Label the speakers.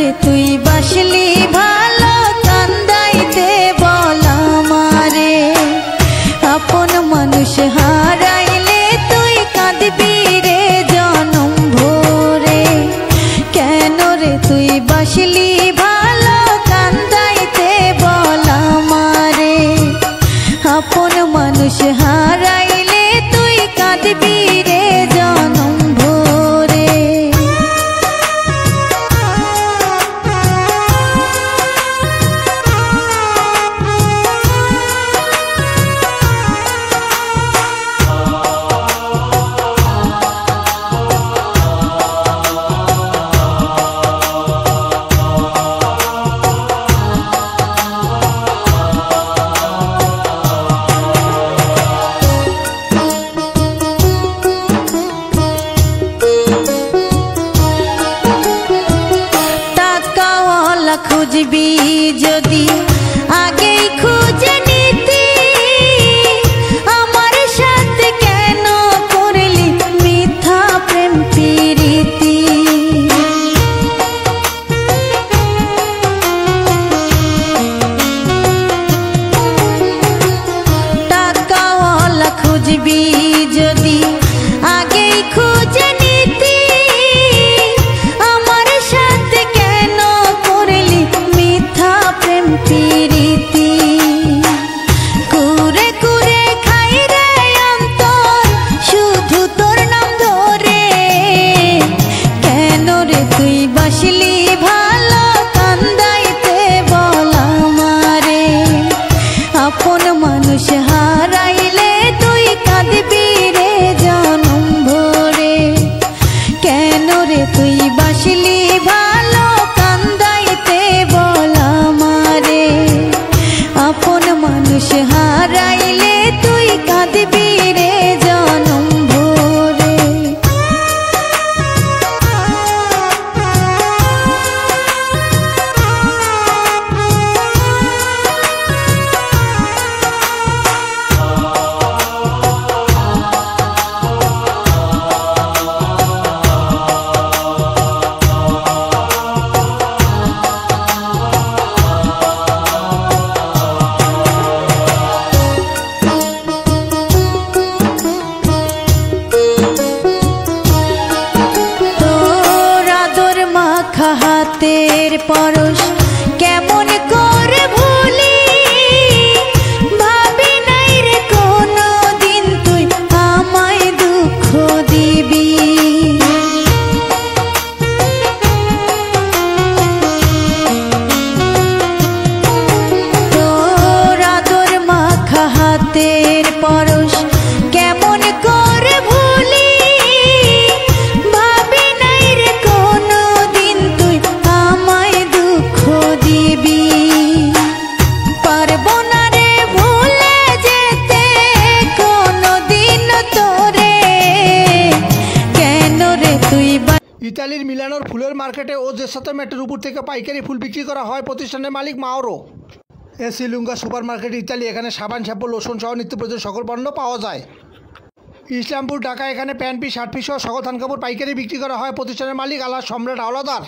Speaker 1: রে তুই বাসলি ভালো কান্দাইতে বলা মারে আপন মানুষ হারাইলে তুই কাঁদবি রে জনম ভরে কেন রে তুই বাসলি ভালো কান্দাইতে বলা মারে আপন মানুষ হারাইলে তুই কাঁদবি রে জনম ভরে। খুঁজবি যদি আগেই খুঁজে নিতি আমার সাথে কেন করলি মিথ্যা প্রেম প্রীতি টাকাওয়ালা খুঁজবি যদি আগেই খুঁজে নিতি আমার সাথে কেন করলি মিথ্যা প্রেম প্রীতি কুরে কুরে খাই রে অন্তর শুধু তোর নাম ধরে কেন রে তুই বাসলি ভালো কান্দাইতে বলা মারে আপন মানুষ হারাইলে তুই কাঁদবি রে জনম ভরে কেন রে তুই বাসলি ভালো কান্দাইতে বলা মারে আপন মানুষ হারাইলে তুই কাঁদবি রে জনম ভরে। হাতের পরশ কেমন করে ভুলি ভাবি নাই রে কোনো দিন তুই আমায় দুঃখ দিবি তোর আদর মাখা হাতের পরশ কেমন করে ভুলি ভাবি নাই রে কোনো দিন তুই আমায় দুঃখ দিবি পারবো না রে ভুলে যেতে কোনো দিন তোরে কেন রে তুই।
Speaker 2: ইতালির মিলানোর ফুলের মার্কেটে ও যে সাথে মেটের উপর থেকে পাইকারি ফুল বিক্রি করা হয় প্রতিষ্ঠানের মালিক মাওরো এসি লুঙ্গা সুপার মার্কেট ইতালি। এখানে সাবান শ্যাম্পু লোশন সহ নিত্য প্রয়োজনীয় সকল পণ্য পাওয়া যায়। ইসলামপুর ঢাকা এখানে প্যান্ট পিস শার্ট পিস সহ সকল থান কাপড় পাইকারি বিক্রি করা হয় প্রতিষ্ঠানের মালিক আল্লাহ সম্রাট আওলাদার।